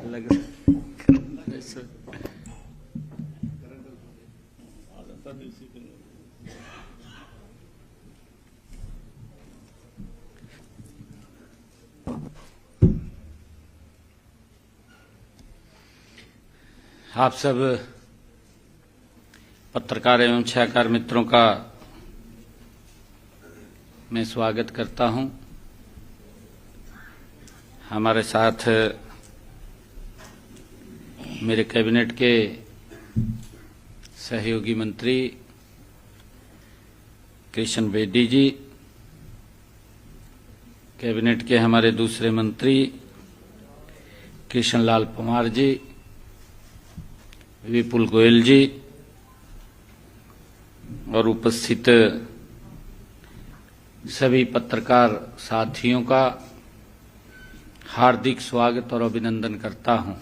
लग रहा है। आप सब पत्रकार एवं छायाकार मित्रों का मैं स्वागत करता हूं। हमारे साथ मेरे कैबिनेट के सहयोगी मंत्री कृष्ण बेदी जी, कैबिनेट के हमारे दूसरे मंत्री कृष्ण लाल पंवार जी, विपुल गोयल जी और उपस्थित सभी पत्रकार साथियों का हार्दिक स्वागत और अभिनंदन करता हूं।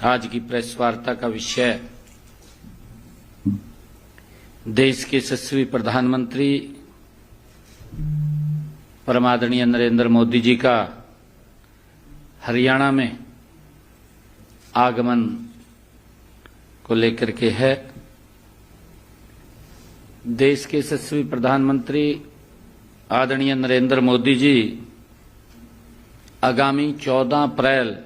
आज की प्रेस वार्ता का विषय देश के यशस्वी प्रधानमंत्री परम आदरणीय नरेंद्र मोदी जी का हरियाणा में आगमन को लेकर के है। देश के यशस्वी प्रधानमंत्री आदरणीय नरेंद्र मोदी जी आगामी 14 अप्रैल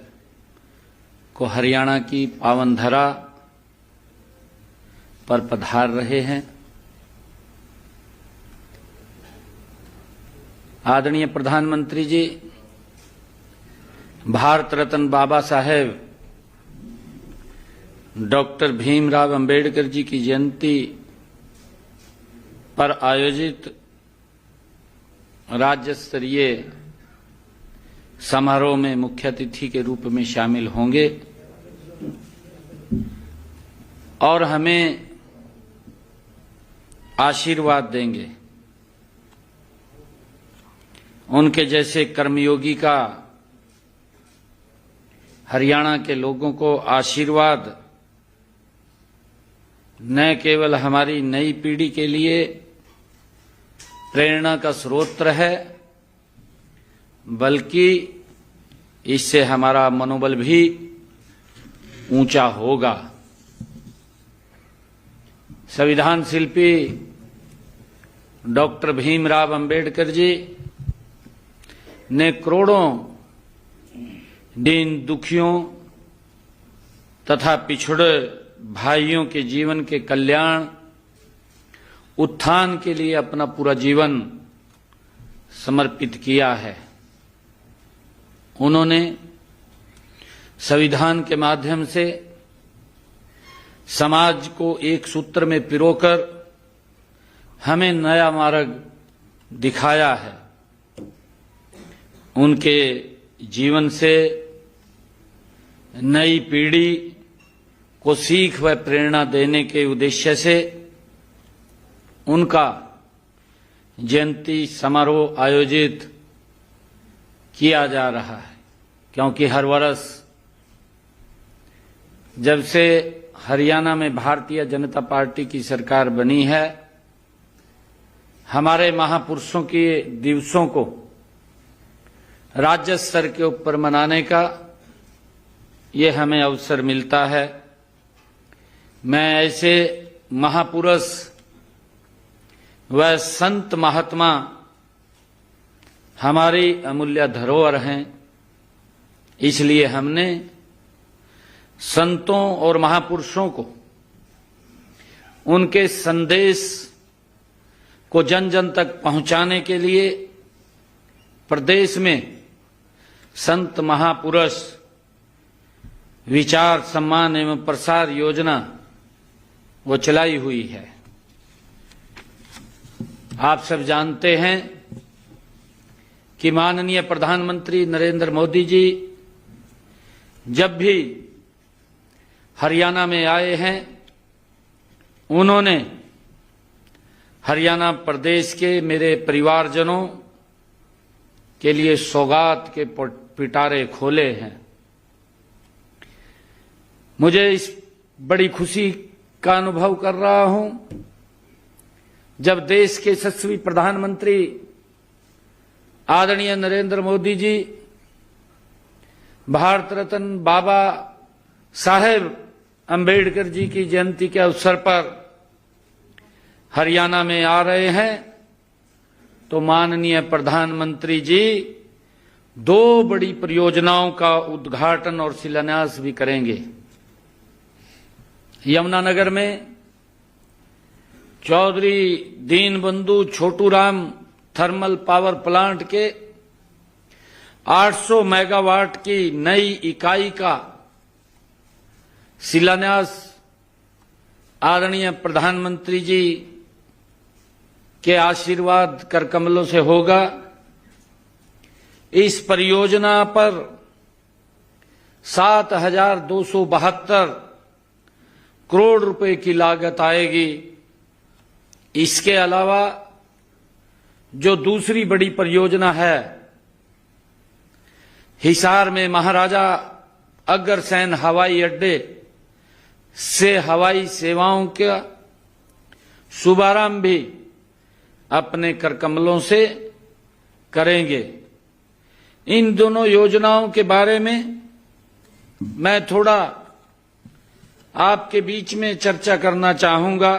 को हरियाणा की पावन धरा पर पधार रहे हैं। आदरणीय प्रधानमंत्री जी भारत रत्न बाबा साहेब डॉक्टर भीमराव अंबेडकर जी की जयंती पर आयोजित राज्य स्तरीय समारोह में मुख्य अतिथि के रूप में शामिल होंगे और हमें आशीर्वाद देंगे। उनके जैसे कर्मयोगी का हरियाणा के लोगों को आशीर्वाद न केवल हमारी नई पीढ़ी के लिए प्रेरणा का स्रोत है, बल्कि इससे हमारा मनोबल भी ऊंचा होगा। संविधान शिल्पी डॉक्टर भीमराव अंबेडकर जी ने करोड़ों दीन दुखियों तथा पिछड़े भाइयों के जीवन के कल्याण उत्थान के लिए अपना पूरा जीवन समर्पित किया है। उन्होंने संविधान के माध्यम से समाज को एक सूत्र में पिरोकर हमें नया मार्ग दिखाया है। उनके जीवन से नई पीढ़ी को सीख व प्रेरणा देने के उद्देश्य से उनका जयंती समारोह आयोजित किया जा रहा है, क्योंकि हर वर्ष जब से हरियाणा में भारतीय जनता पार्टी की सरकार बनी है, हमारे महापुरुषों के दिवसों को राज्य स्तर के ऊपर मनाने का ये हमें अवसर मिलता है। मैं ऐसे महापुरुष व संत महात्मा हमारी अमूल्य धरोहर हैं, इसलिए हमने संतों और महापुरुषों को उनके संदेश को जन जन तक पहुंचाने के लिए प्रदेश में संत महापुरुष विचार सम्मान एवं प्रसार योजना वो चलाई हुई है। आप सब जानते हैं कि माननीय प्रधानमंत्री नरेंद्र मोदी जी जब भी हरियाणा में आए हैं, उन्होंने हरियाणा प्रदेश के मेरे परिवारजनों के लिए सौगात के पिटारे खोले हैं। मुझे इस बड़ी खुशी का अनुभव कर रहा हूं जब देश के यशस्वी प्रधानमंत्री आदरणीय नरेंद्र मोदी जी भारत रत्न बाबा साहेब अंबेडकर जी की जयंती के अवसर पर हरियाणा में आ रहे हैं, तो माननीय प्रधानमंत्री जी 2 बड़ी परियोजनाओं का उद्घाटन और शिलान्यास भी करेंगे। यमुनानगर में Chaudhary Deenbandhu Chhoturam thermal power plant के 800 मेगावाट की नई इकाई का शिलान्यास आदरणीय प्रधानमंत्री जी के आशीर्वाद कर कमलों से होगा। इस परियोजना पर 7,272 करोड़ रुपए की लागत आएगी। इसके अलावा जो दूसरी बड़ी परियोजना है, हिसार में महाराजा अग्रसेन हवाई अड्डे से हवाई सेवाओं का शुभारंभ भी अपने करकमलों से करेंगे। इन दोनों योजनाओं के बारे में मैं थोड़ा आपके बीच में चर्चा करना चाहूंगा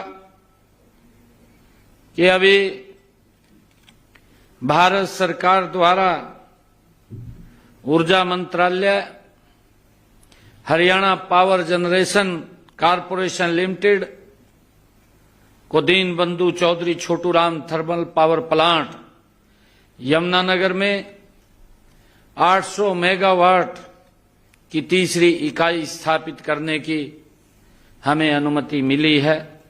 कि अभी भारत सरकार द्वारा ऊर्जा मंत्रालय, Haryana power generation corporation limited को Deenbandhu Chaudhary Chhoturam thermal power plant Yamunanagar में 800 मेगावाट की तीसरी इकाई स्थापित करने की हमें अनुमति मिली है।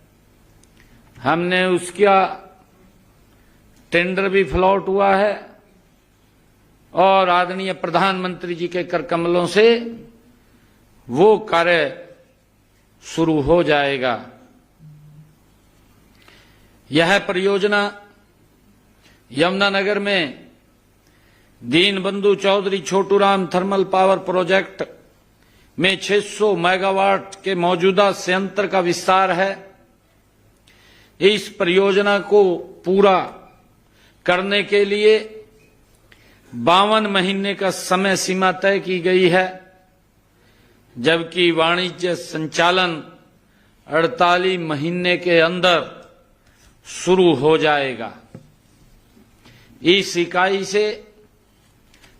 हमने उसका टेंडर भी फ्लॉट हुआ है और आदरणीय प्रधानमंत्री जी के करकमलों से वो कार्य शुरू हो जाएगा। यह परियोजना यमुनानगर में Deenbandhu Chaudhary Chhoturam thermal power project में 600 मेगावाट के मौजूदा संयंत्र का विस्तार है। इस परियोजना को पूरा करने के लिए 52 महीने का समय सीमा तय की गई है, जबकि वाणिज्य संचालन 48 महीने के अंदर शुरू हो जाएगा। इस इकाई से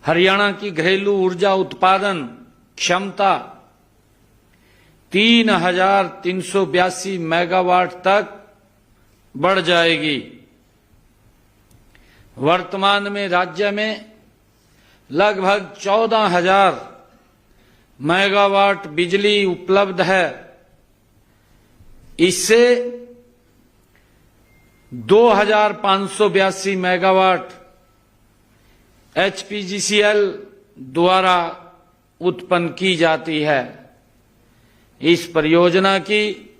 हरियाणा की घरेलू ऊर्जा उत्पादन क्षमता 3,382 मेगावाट तक बढ़ जाएगी। वर्तमान में राज्य में लगभग 14,000 मेगावाट बिजली उपलब्ध है। इससे 2,582 मेगावाट HPGCL द्वारा उत्पन्न की जाती है। इस परियोजना की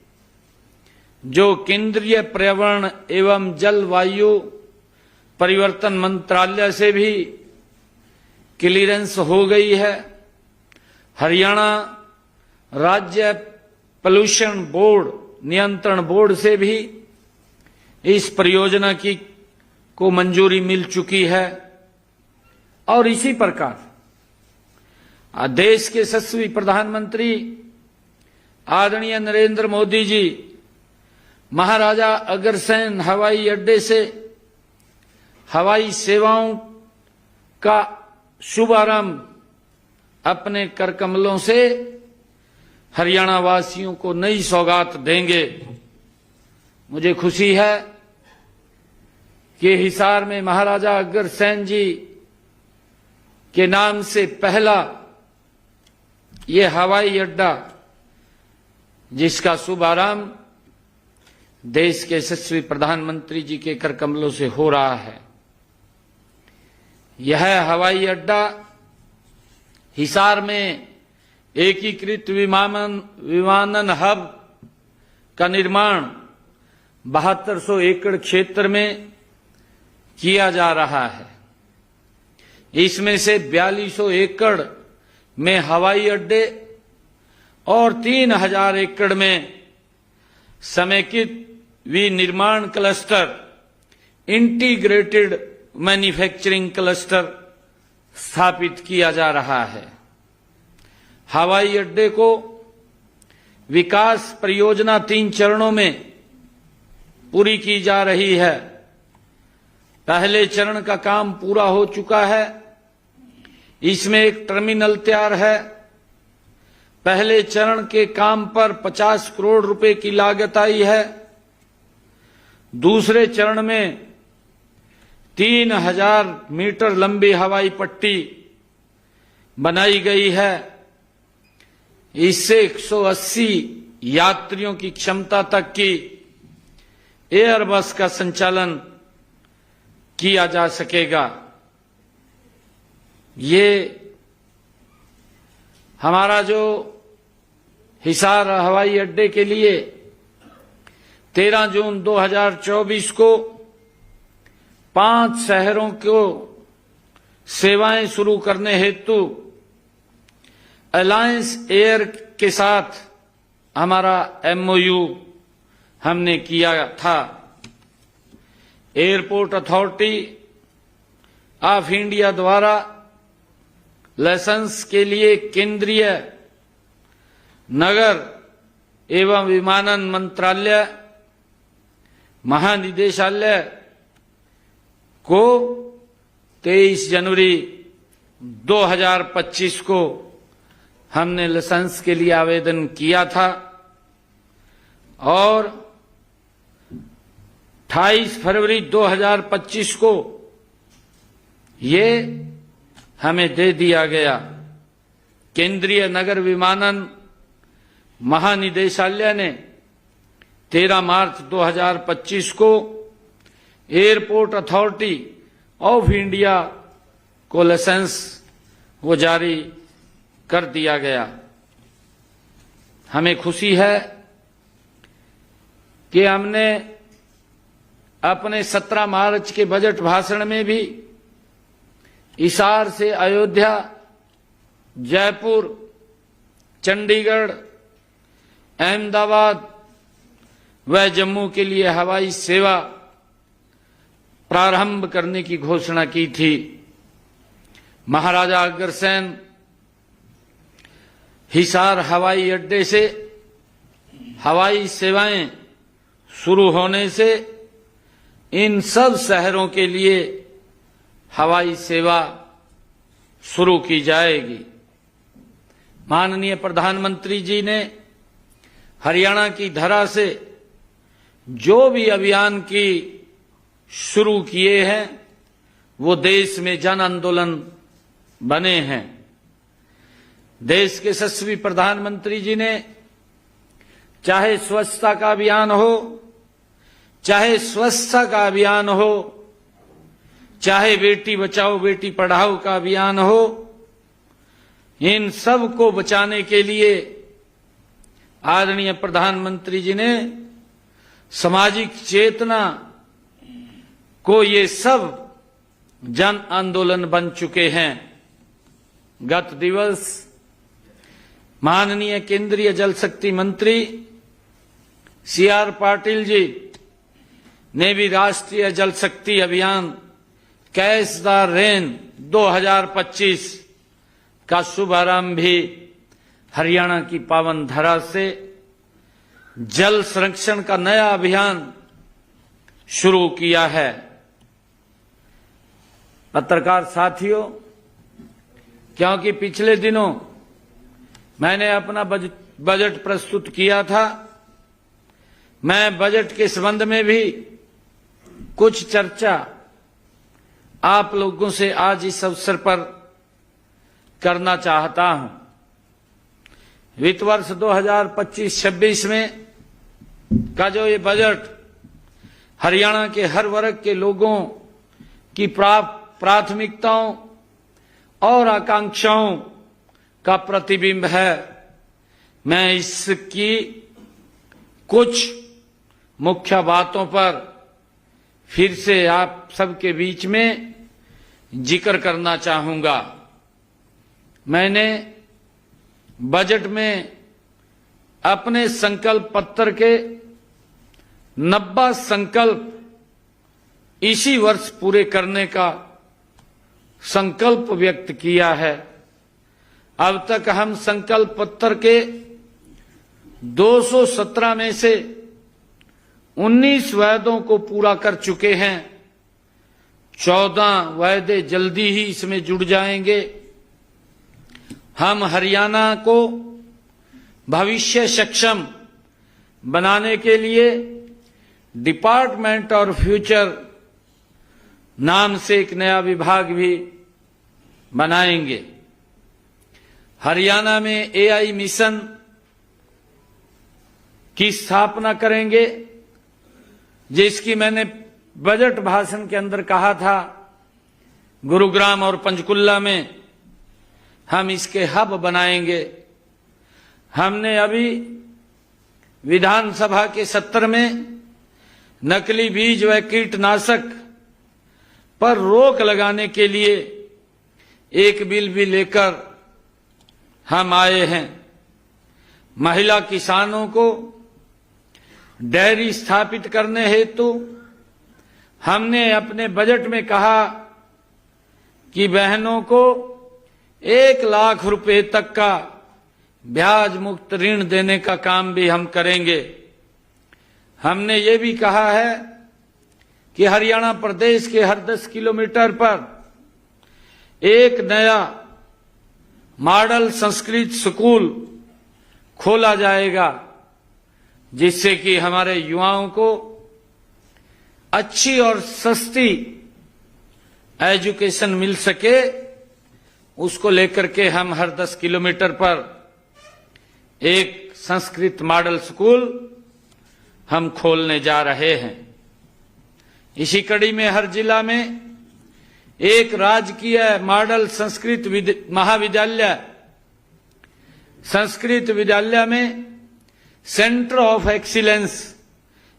जो केंद्रीय पर्यावरण एवं जलवायु परिवर्तन मंत्रालय से भी क्लीयरेंस हो गई है। हरियाणा राज्य पोल्यूशन बोर्ड नियंत्रण बोर्ड से भी इस परियोजना की को मंजूरी मिल चुकी है। और इसी प्रकार देश के यशस्वी प्रधानमंत्री आदरणीय नरेंद्र मोदी जी महाराजा अग्रसेन हवाई अड्डे से हवाई सेवाओं का शुभारंभ अपने करकमलों से हरियाणा वासियों को नई सौगात देंगे। मुझे खुशी है कि हिसार में महाराजा अग्रसेन जी के नाम से पहला ये हवाई अड्डा, जिसका शुभारंभ देश के यशस्वी प्रधानमंत्री जी के करकमलों से हो रहा है। यह हवाई अड्डा हिसार में एकीकृत विमानन हब का निर्माण 7200 एकड़ क्षेत्र में किया जा रहा है। इसमें से 4200 एकड़ में हवाई अड्डे और 3000 एकड़ में समेकित विनिर्माण क्लस्टर, इंटीग्रेटेड मैन्युफैक्चरिंग क्लस्टर स्थापित किया जा रहा है। हवाई अड्डे को विकास परियोजना 3 चरणों में पूरी की जा रही है। पहले चरण का काम पूरा हो चुका है। इसमें एक टर्मिनल तैयार है। पहले चरण के काम पर 50 करोड़ रुपए की लागत आई है। दूसरे चरण में 3000 मीटर लंबी हवाई पट्टी बनाई गई है। इससे 180 यात्रियों की क्षमता तक की एयरबस का संचालन किया जा सकेगा। ये हमारा जो हिसार हवाई अड्डे के लिए 13 जून 2024 को 5 शहरों को सेवाएं शुरू करने हेतु अलायंस एयर के साथ हमारा MOU हमने किया था। एयरपोर्ट अथॉरिटी ऑफ इंडिया द्वारा लाइसेंस के लिए केंद्रीय नगर एवं विमानन मंत्रालय महानिदेशालय को 23 जनवरी 2025 को हमने लाइसेंस के लिए आवेदन किया था और 28 फरवरी 2025 को ये हमें दे दिया गया। केंद्रीय नगर विमानन महानिदेशालय ने 13 मार्च 2025 को एयरपोर्ट अथॉरिटी ऑफ इंडिया को लाइसेंस वो जारी कर दिया गया। हमें खुशी है कि हमने अपने 17 मार्च के बजट भाषण में भी हिसार से अयोध्या, जयपुर, चंडीगढ़, अहमदाबाद व जम्मू के लिए हवाई सेवा प्रारंभ करने की घोषणा की थी। महाराजा अग्रसेन हिसार हवाई अड्डे से हवाई सेवाएं शुरू होने से इन सब शहरों के लिए हवाई सेवा शुरू की जाएगी। माननीय प्रधानमंत्री जी ने हरियाणा की धरा से जो भी अभियान की शुरू किए हैं वो देश में जन आंदोलन बने हैं। देश के यशस्वी प्रधानमंत्री जी ने चाहे स्वच्छता का अभियान हो, चाहे स्वच्छता का अभियान हो, चाहे बेटी बचाओ बेटी पढ़ाओ का अभियान हो, इन सब को बचाने के लिए आदरणीय प्रधानमंत्री जी ने सामाजिक चेतना को ये सब जन आंदोलन बन चुके हैं। गत दिवस माननीय केंद्रीय जल शक्ति मंत्री CR पाटिल जी ने भी राष्ट्रीय जल शक्ति अभियान कैच द रेन 2025 का शुभारंभ भी हरियाणा की पावन धरा से जल संरक्षण का नया अभियान शुरू किया है। पत्रकार साथियों, क्योंकि पिछले दिनों मैंने अपना बजट प्रस्तुत किया था, मैं बजट के संबंध में भी कुछ चर्चा आप लोगों से आज इस अवसर पर करना चाहता हूं। वित्त वर्ष 2025-26 में का जो ये बजट हरियाणा के हर वर्ग के लोगों की प्राथमिकताओं और आकांक्षाओं का प्रतिबिंब है, मैं इसकी कुछ मुख्य बातों पर फिर से आप सबके बीच में जिक्र करना चाहूंगा। मैंने बजट में अपने संकल्प पत्र के 90 संकल्प इसी वर्ष पूरे करने का संकल्प व्यक्त किया है। अब तक हम संकल्प पत्र के 217 में से 19 वायदों को पूरा कर चुके हैं। 14 वायदे जल्दी ही इसमें जुड़ जाएंगे। हम हरियाणा को भविष्य सक्षम बनाने के लिए डिपार्टमेंट और फ्यूचर नाम से एक नया विभाग भी बनाएंगे। हरियाणा में एआई मिशन की स्थापना करेंगे, जिसकी मैंने बजट भाषण के अंदर कहा था। गुरुग्राम और पंचकुला में हम इसके हब बनाएंगे। हमने अभी विधानसभा के सत्र में नकली बीज व कीटनाशक पर रोक लगाने के लिए एक बिल भी लेकर हम आए हैं। महिला किसानों को डेयरी स्थापित करने हेतु हमने अपने बजट में कहा कि बहनों को 1 लाख रुपए तक का ब्याज मुक्त ऋण देने का काम भी हम करेंगे। हमने ये भी कहा है कि हरियाणा प्रदेश के हर 10 किलोमीटर पर एक नया मॉडल संस्कृत स्कूल खोला जाएगा, जिससे कि हमारे युवाओं को अच्छी और सस्ती एजुकेशन मिल सके। उसको लेकर के हम हर 10 किलोमीटर पर एक संस्कृत मॉडल स्कूल हम खोलने जा रहे हैं। इसी कड़ी में हर जिला में एक राजकीय मॉडल संस्कृत महाविद्यालय, संस्कृत विद्यालय में centre of excellence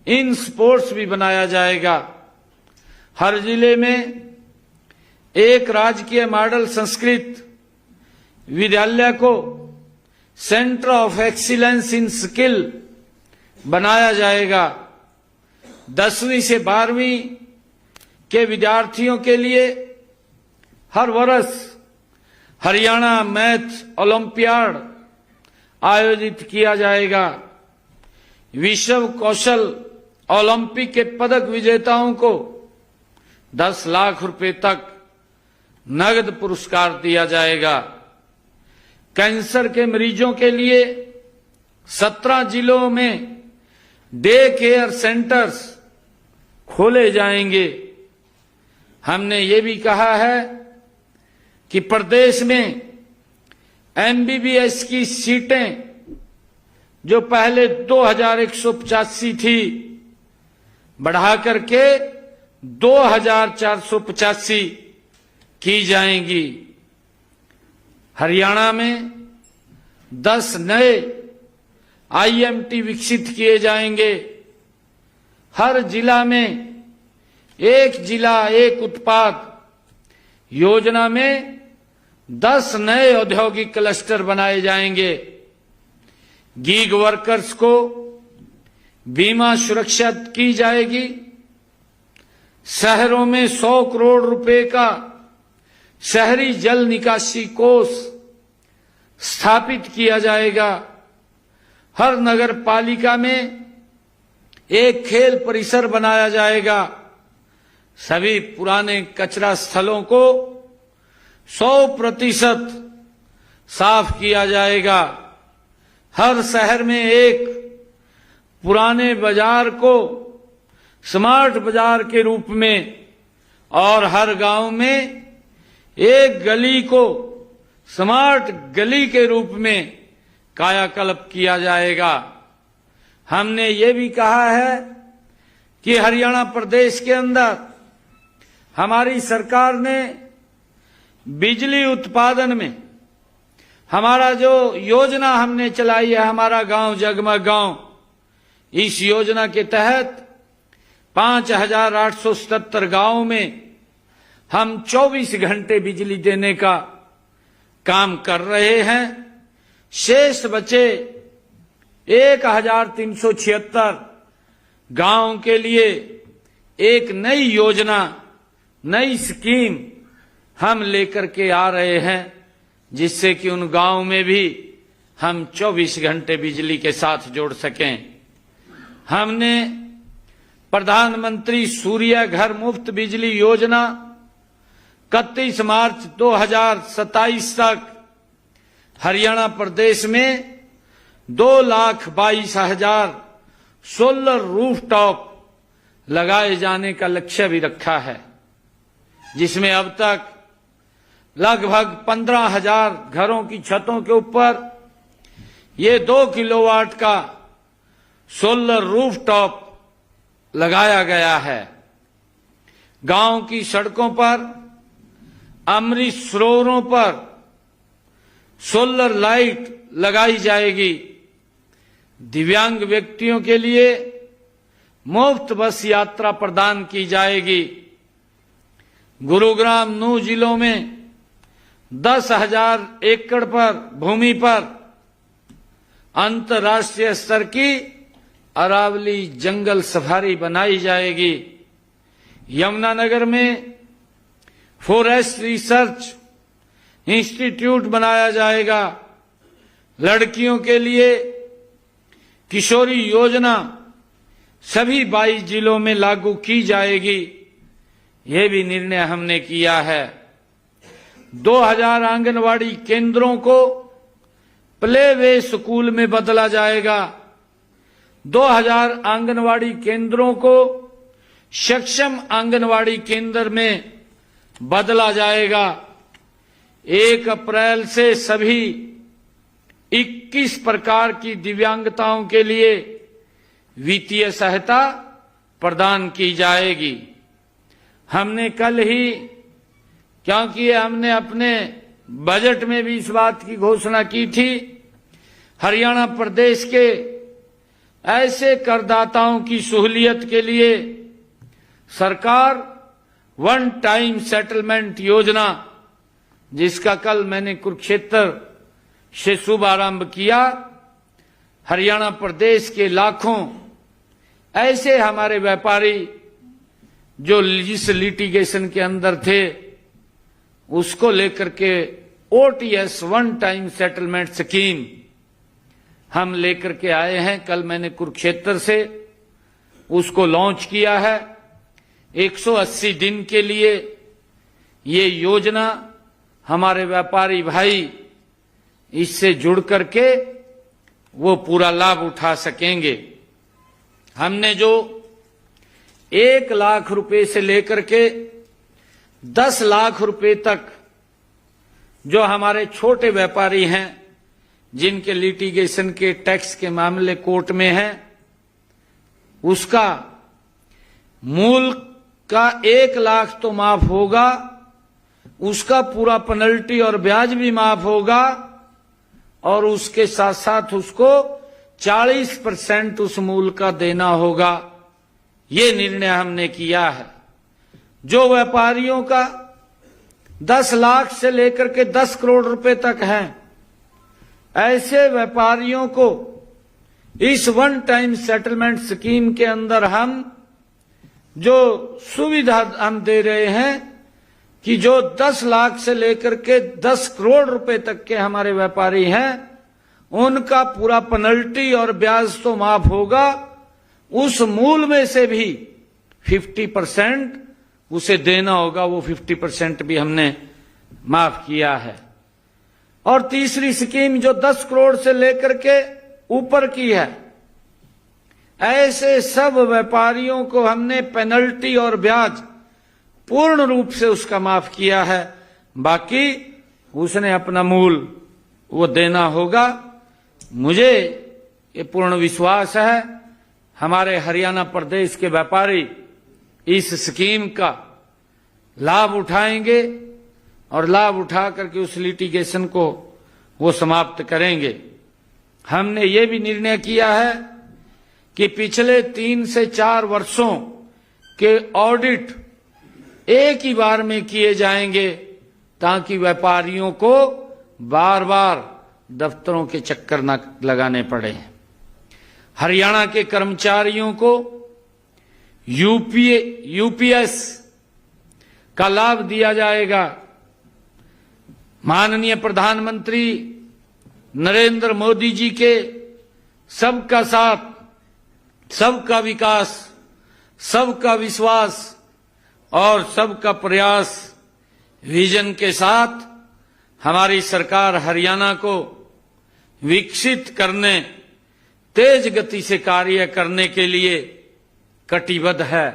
in sports भी बनाया जाएगा। हर जिले में एक राजकीय मॉडल संस्कृत विद्यालय को centre of excellence in skill बनाया जाएगा। 10वीं से 12वीं के विद्यार्थियों के लिए हर वर्ष हरियाणा मैथ ओलंपियाड आयोजित किया जाएगा। विश्व कौशल ओलंपिक के पदक विजेताओं को 10 लाख रुपए तक नगद पुरस्कार दिया जाएगा। कैंसर के मरीजों के लिए 17 जिलों में डे केयर सेंटर्स खोले जाएंगे। हमने ये भी कहा है कि प्रदेश में एमबीबीएस की सीटें जो पहले 2185 थी, बढ़ा करके 2485 की जाएंगी। हरियाणा में 10 नए आईएमटी विकसित किए जाएंगे। हर जिला में एक जिला एक उत्पाद योजना में 10 नए औद्योगिक क्लस्टर बनाए जाएंगे। गीग वर्कर्स को बीमा सुरक्षा की जाएगी। शहरों में 100 करोड़ रुपए का शहरी जल निकासी कोष स्थापित किया जाएगा। हर नगर पालिका में एक खेल परिसर बनाया जाएगा। सभी पुराने कचरा स्थलों को 100% साफ किया जाएगा। हर शहर में एक पुराने बाजार को स्मार्ट बाजार के रूप में और हर गांव में एक गली को स्मार्ट गली के रूप में कायाकल्प किया जाएगा। हमने ये भी कहा है कि हरियाणा प्रदेश के अंदर हमारी सरकार ने बिजली उत्पादन में हमारा जो योजना हमने चलाई है, हमारा गांव जगमग गांव, इस योजना के तहत 5877 गांवों में हम 24 घंटे बिजली देने का काम कर रहे हैं। शेष बचे 1376 गांव के लिए एक नई योजना, नई स्कीम हम लेकर के आ रहे हैं। जिससे कि उन गांव में भी हम 24 घंटे बिजली के साथ जोड़ सकें। हमने प्रधानमंत्री सूर्य घर मुफ्त बिजली योजना 31 मार्च 2027 तक हरियाणा प्रदेश में 2,22,000 सोलर रूफटॉप लगाए जाने का लक्ष्य भी रखा है, जिसमें अब तक लगभग 15,000 घरों की छतों के ऊपर ये 2 किलोवाट का सोलर रूफटॉप लगाया गया है। गांव की सड़कों पर, अमृत सरोवरों पर सोलर लाइट लगाई जाएगी। दिव्यांग व्यक्तियों के लिए मुफ्त बस यात्रा प्रदान की जाएगी। गुरुग्राम, नूह जिलों में 10,000 एकड़ पर भूमि पर अंतर्राष्ट्रीय स्तर की अरावली जंगल सफारी बनाई जाएगी। यमुनानगर में फॉरेस्ट रिसर्च इंस्टीट्यूट बनाया जाएगा। लड़कियों के लिए किशोरी योजना सभी 22 जिलों में लागू की जाएगी। यह भी निर्णय हमने किया है। 2,000 आंगनवाड़ी केंद्रों को प्ले वे स्कूल में बदला जाएगा। 2,000 आंगनवाड़ी केंद्रों को सक्षम आंगनवाड़ी केंद्र में बदला जाएगा। 1 अप्रैल से सभी 21 प्रकार की दिव्यांगताओं के लिए वित्तीय सहायता प्रदान की जाएगी। हमने कल ही, क्योंकि हमने अपने बजट में भी इस बात की घोषणा की थी, हरियाणा प्रदेश के ऐसे करदाताओं की सहूलियत के लिए सरकार वन टाइम सेटलमेंट योजना, जिसका कल मैंने कुरुक्षेत्र से शुभारंभ किया। हरियाणा प्रदेश के लाखों ऐसे हमारे व्यापारी जो जिस लिटिगेशन के अंदर थे, उसको लेकर के OTS one time settlement scheme हम लेकर के आए हैं। कल मैंने कुरुक्षेत्र से उसको लॉन्च किया है। 180 दिन के लिए ये योजना हमारे व्यापारी भाई इससे जुड़ करके वो पूरा लाभ उठा सकेंगे। हमने जो 1 लाख रुपए से लेकर के 10 लाख रुपए तक जो हमारे छोटे व्यापारी हैं, जिनके लिटिगेशन के टैक्स के मामले कोर्ट में हैं, उसका मूल का 1 लाख तो माफ होगा, उसका पूरा पेनल्टी और ब्याज भी माफ होगा, और उसके साथ साथ उसको 40% उस मूल का देना होगा। ये निर्णय हमने किया है। जो व्यापारियों का 10 लाख से लेकर के 10 करोड़ रुपए तक है, ऐसे व्यापारियों को इस वन टाइम सेटलमेंट स्कीम के अंदर हम जो सुविधा हम दे रहे हैं कि जो 10 लाख से लेकर के 10 करोड़ रुपए तक के हमारे व्यापारी हैं, उनका पूरा पेनल्टी और ब्याज तो माफ होगा, उस मूल में से भी 50% उसे देना होगा। वो 50% भी हमने माफ किया है। और तीसरी स्कीम जो 10 करोड़ से लेकर के ऊपर की है, ऐसे सब व्यापारियों को हमने पेनल्टी और ब्याज पूर्ण रूप से उसका माफ किया है। बाकी उसने अपना मूल वो देना होगा। मुझे ये पूर्ण विश्वास है हमारे हरियाणा प्रदेश के व्यापारी इस स्कीम का लाभ उठाएंगे और लाभ उठा करके उस लिटिगेशन को वो समाप्त करेंगे। हमने ये भी निर्णय किया है कि पिछले 3 से 4 वर्षों के ऑडिट एक ही बार में किए जाएंगे, ताकि व्यापारियों को बार बार दफ्तरों के चक्कर न लगाने पड़े। हरियाणा के कर्मचारियों को यूपीएस का लाभ दिया जाएगा। माननीय प्रधानमंत्री नरेंद्र मोदी जी के सबका साथ, सबका विकास, सबका विश्वास और सबका प्रयास विजन के साथ हमारी सरकार हरियाणा को विकसित करने, तेज गति से कार्य करने के लिए कटिबद्ध है।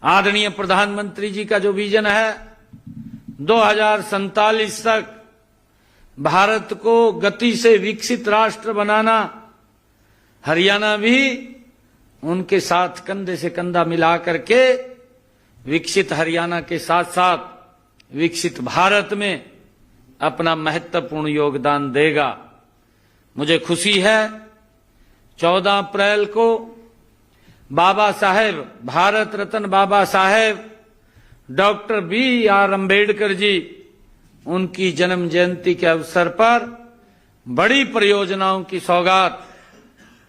आदरणीय प्रधानमंत्री जी का जो विजन है 2047 तक भारत को गति से विकसित राष्ट्र बनाना, हरियाणा भी उनके साथ कंधे से कंधा मिला करके विकसित हरियाणा के साथ साथ विकसित भारत में अपना महत्वपूर्ण योगदान देगा। मुझे खुशी है 14 अप्रैल को बाबा साहेब, भारत रत्न बाबा साहेब डॉक्टर B.R. अम्बेडकर जी, उनकी जन्म जयंती के अवसर पर बड़ी परियोजनाओं की सौगात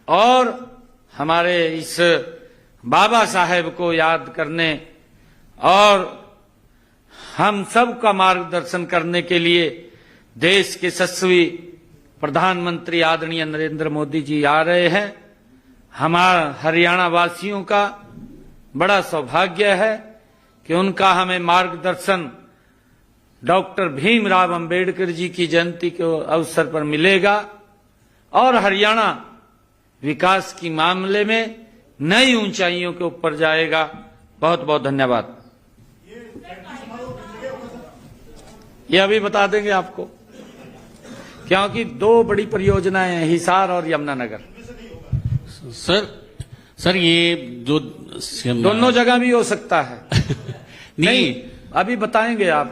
और हमारे इस बाबा साहेब को याद करने और हम सब का मार्गदर्शन करने के लिए देश के यशस्वी प्रधानमंत्री आदरणीय नरेंद्र मोदी जी आ रहे हैं। हमारा हरियाणा वासियों का बड़ा सौभाग्य है कि उनका हमें मार्गदर्शन डॉक्टर भीमराव अंबेडकर जी की जयंती के अवसर पर मिलेगा और हरियाणा विकास की मामले में नई ऊंचाइयों के ऊपर जाएगा। बहुत बहुत धन्यवाद। ये अभी बता देंगे आपको, क्योंकि 2 बड़ी परियोजनाएं हैं, हिसार और यमुनानगर। सर ये जो दोनों जगह भी हो सकता है। नहीं, अभी बताएंगे आप।